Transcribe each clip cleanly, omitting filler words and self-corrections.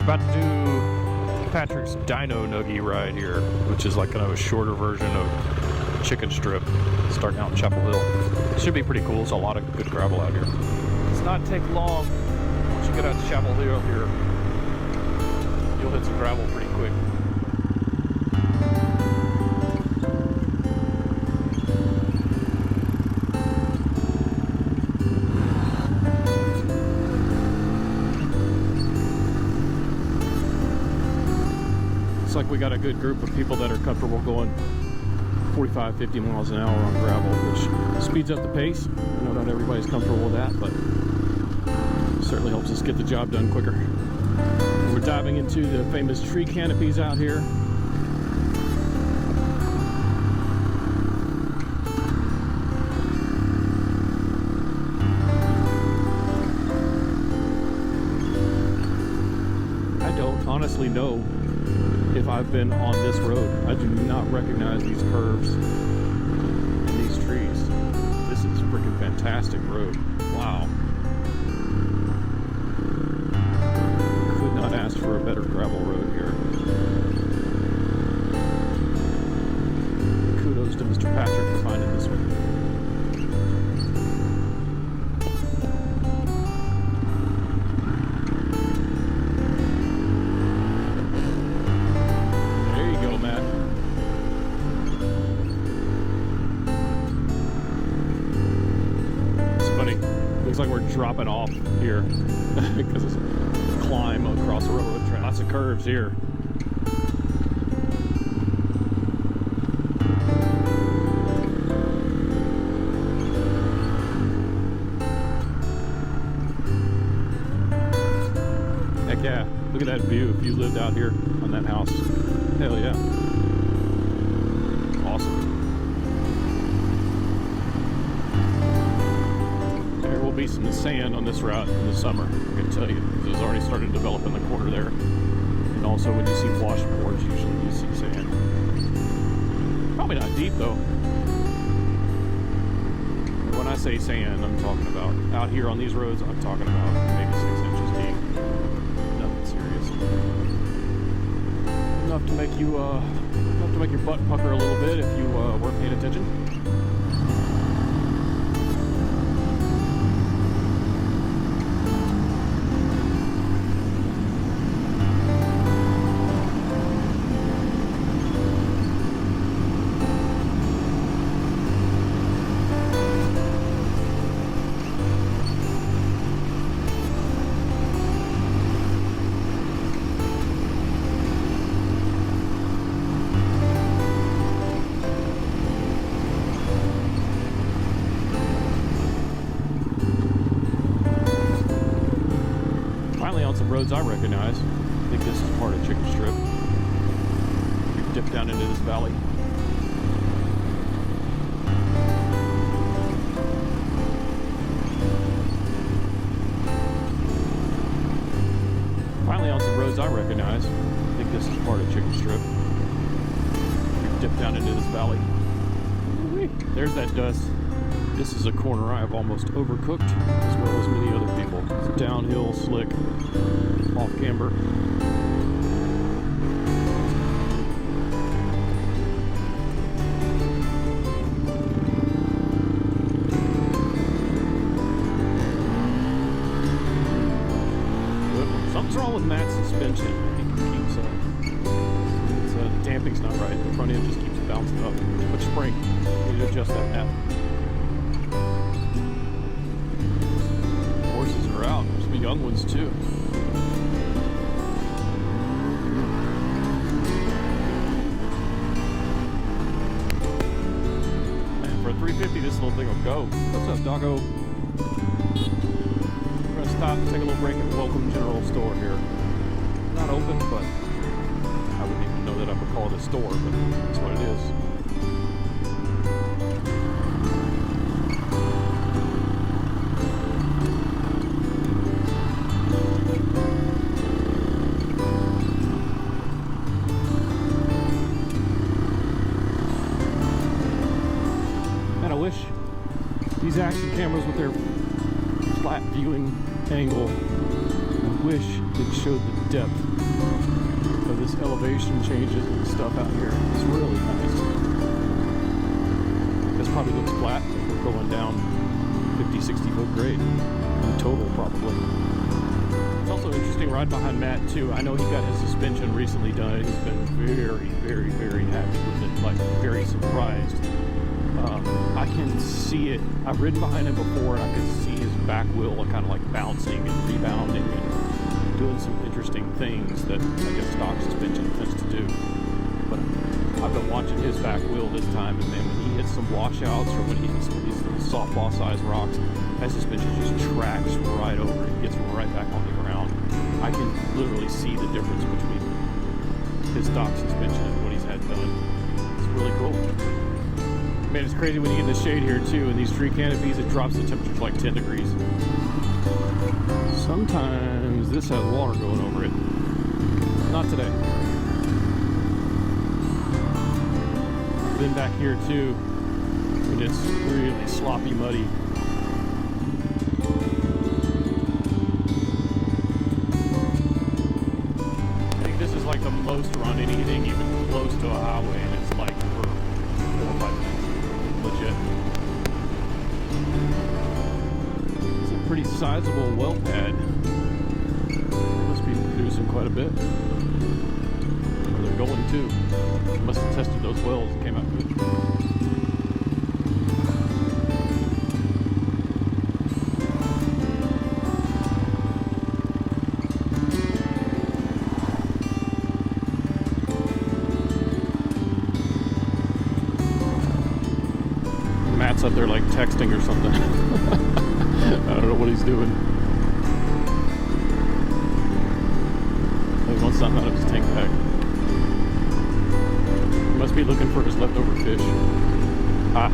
About to do Patrick's Dino Nuggie ride here, which is like kind of a shorter version of Chicken Strip, starting out in Chappell Hill. Should be pretty cool. There's a lot of good gravel out here. It's not take long. Once you get out to Chappell Hill here, you'll hit some gravel pretty quick. Looks like we got a good group of people that are comfortable going 45, 50 miles an hour on gravel, which speeds up the pace. I know not everybody's comfortable with that, but certainly helps us get the job done quicker. We're diving into the famous tree canopies out here. I don't honestly know if I've been on this road. I do not recognize these curves and these trees. This is a freaking fantastic road. Wow. Could not ask for a better gravel road here. Kudos to Mr. Patrick for finding this one. Looks like we're dropping off here because it's a climb across the railroad track. Lots of curves here. Heck yeah, look at that view if you lived out here on that house. Hell yeah. Awesome. Be some sand on this route in the summer, I can tell you, because it's already started to develop in the corner there. And also when you see washboards, usually you see sand. Probably not deep though. And when I say sand, I'm talking about out here on these roads, I'm talking about maybe 6 inches deep. Nothing serious. Enough to make your butt pucker a little bit if you weren't paying attention. Roads I recognize. I think this is part of Chicken Strip. You dip down into this valley. Finally on some roads I recognize. I think this is part of Chicken Strip. You dip down into this valley. There's that dust. This is a corner I have almost overcooked, as well as many other people. It's downhill, slick, off camber. Something's wrong with Matt's suspension. I think it keeps the damping's not right. The front end just keeps bouncing up. Which spring? You need to adjust that, Matt. Horses are out. There's some young ones too. Man, for a 350, this little thing will go. What's up, doggo? We're gonna stop and take a little break at Welcome General Store here. Not open, but I wouldn't even know that I would call it a store, but that's what it is. These action cameras with their flat viewing angle, I wish it showed the depth So this elevation changes and stuff out here is really nice. This probably looks flat, but we're going down 50, 60 foot grade in total probably. It's also interesting riding behind Matt too. I know he got his suspension recently done. He's been very, very, very happy with it, like very surprised. I can see it. I've ridden behind him before and I could see his back wheel kind of like bouncing and rebounding and doing some interesting things that I guess stock suspension tends to do. But I've been watching his back wheel this time, and man, when he hits some washouts or when he hits some of these little softball sized rocks, that suspension just tracks right over it, gets right back on the ground. I can literally see the difference between his stock suspension and what he's had done. It's really cool. Man, it's crazy when you get in the shade here too, and these tree canopies, it drops the temperature to like 10 degrees. Sometimes this has water going over it. Not today. Been back here too, and it's really sloppy, muddy. I think this is like the most run anything even close to a highway, and it's like for 4 or 5 minutes. Legit. It's a pretty sizable well pad. Must be producing quite a bit. Or they're going to. Must have tested those wells and came out good. Matt's up there like texting or something. I don't know what he's doing. He wants something out of his tank bag. He must be looking for his leftover fish. Ah.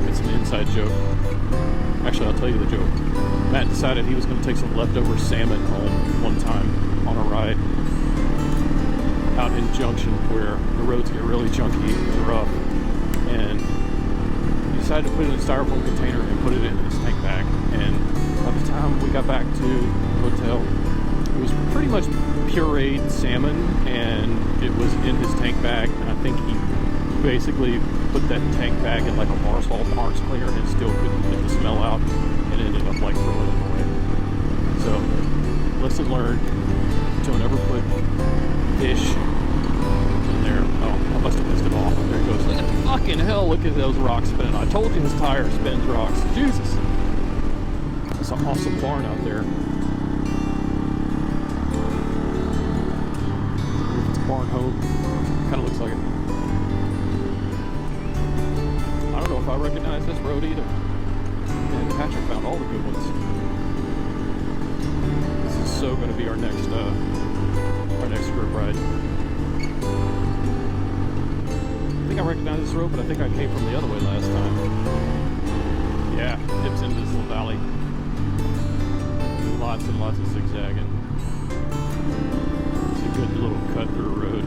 It's an inside joke. Actually, I'll tell you the joke. Matt decided he was going to take some leftover salmon home one time on a ride out in Junction where the roads get really chunky and rough. And he decided to put it in a styrofoam container and put it in his tank bag. And by the time we got back to the hotel, it was pretty much pureed salmon, and it was in his tank bag. And I think he basically put that tank bag in like a bar salt parts cleaner and still couldn't get the smell out, and ended up like throwing it away. So, lesson learned: don't ever put fish in there. Oh, I must have missed it all. There it goes. Fucking hell, look at those rocks spinning. I told you his tire spins rocks. Jesus. That's an awesome barn out there. It's a barn home. Kind of looks like it. I don't know if I recognize this road either. And Patrick found all the good ones. This is so going to be our next group ride. I think I recognize this road, but I think I came from the other way last time. Yeah, dips into this little valley. Lots and lots of zigzagging. It's a good little cut through road.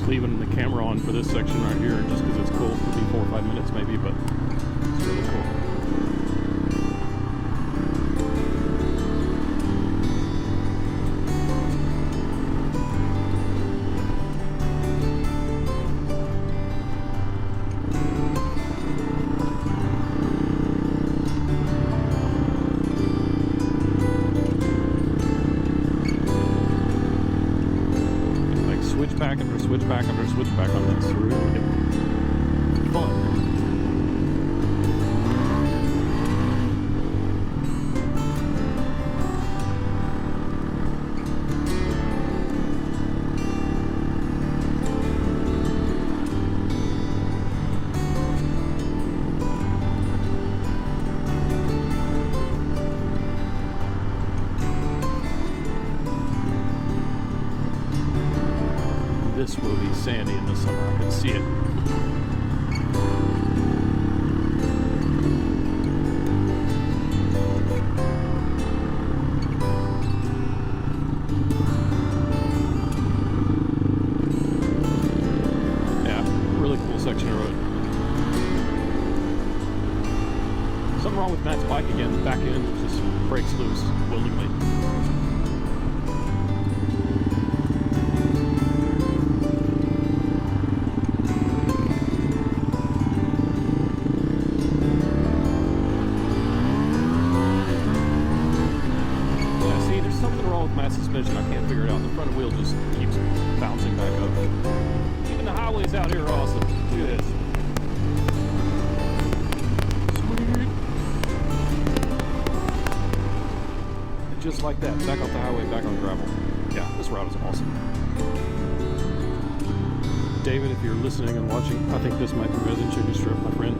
Leaving the camera on for this section right here just because it's cool. It'll be 4 or 5 minutes maybe, but it's really cool. Switchback after switchback after switchback on this. Really fun. this will be sandy in the summer. I can see it. Section of road. Something wrong with Matt's bike again. The back end just breaks loose willingly. Yeah, see, there's something wrong with Matt's suspension. I can't figure it out. The front wheel just keeps bouncing back up. Even the highways out here are awesome. Look at this. Sweet. And just like that, back off the highway, back on gravel. Yeah, this route is awesome. David, if you're listening and watching, I think this might be better than chicken strip, my friend.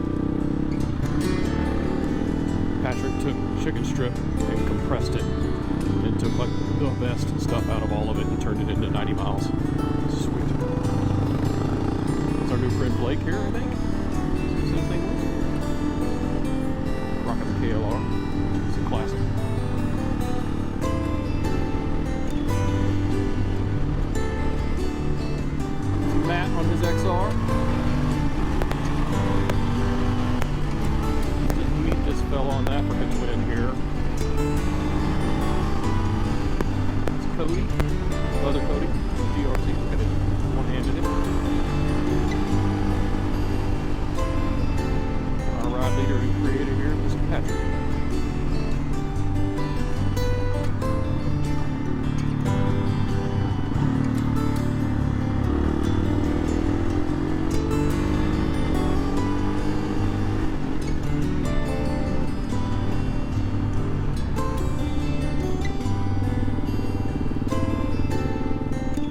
Patrick took chicken strip and compressed it and took like the best stuff out of all of it and turned it into 90 miles. Sweet. Our new friend Blake here, I think. Same thing. Rocking the KLR. It's a classic. Matt on his XR. Didn't meet this fella on the Africa Twin here. It's Cody. Other Cody. DRC. Look at it. One-handed him. Ride leader and creator here, Mr. Patrick.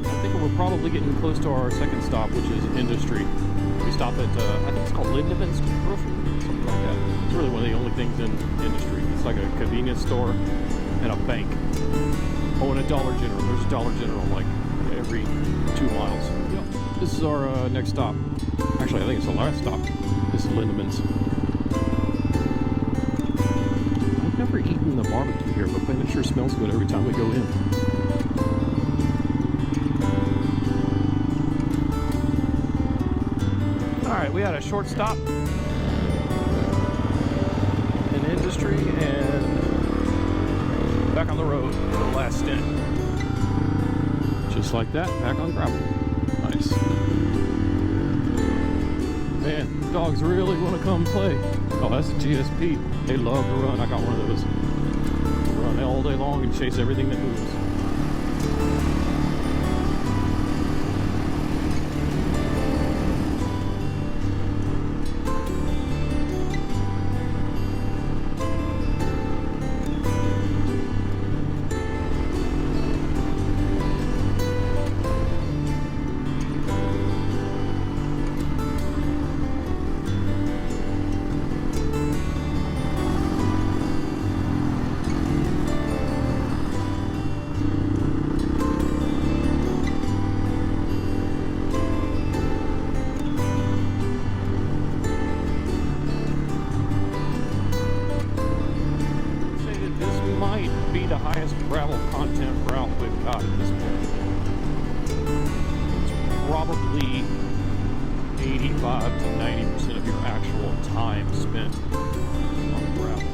I think we're probably getting close to our second stop, which is Industry. We stop at, I think it's called Lindeman's Grocery. Something like that. It's really one of the only things in Industry. It's like a convenience store and a bank. Oh, and a Dollar General. There's a Dollar General like every 2 miles. Yep. This is our next stop. Actually, I think it's the last stop. This is Lindeman's. I've never eaten the barbecue here, but it sure smells good every time we go in. Alright, we had a short stop in Industry and back on the road for the last stint. Just like that, back on gravel. Nice. Man, dogs really want to come play. Oh, that's a GSP. They love to run. I got one of those. Run all day long and chase everything that moves. The highest gravel content route we've got at this point. It's probably 85 to 90% of your actual time spent on gravel.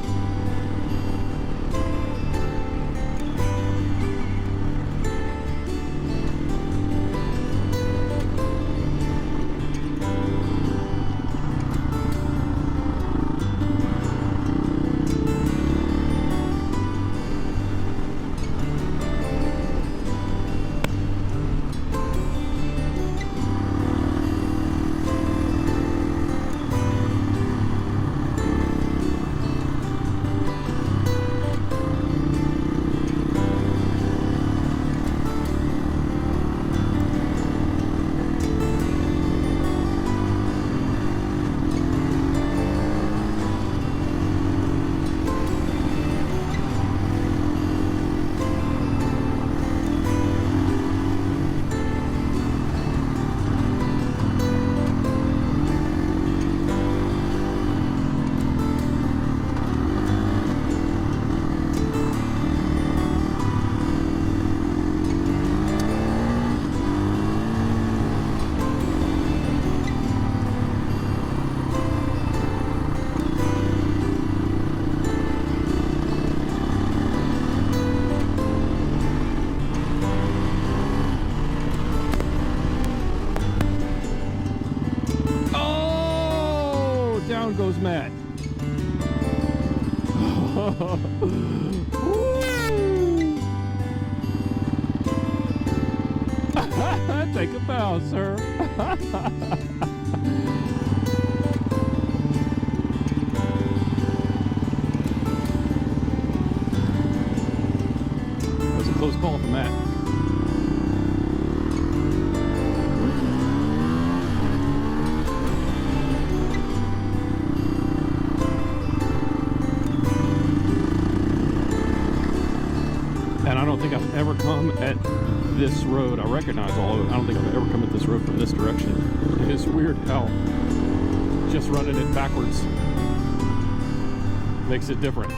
goes Matt. Take a bow, sir. That was a close call for Matt. And I don't think I've ever come at this road. I recognize all of it. I don't think I've ever come at this road from this direction. It is weird how just running it backwards makes it different.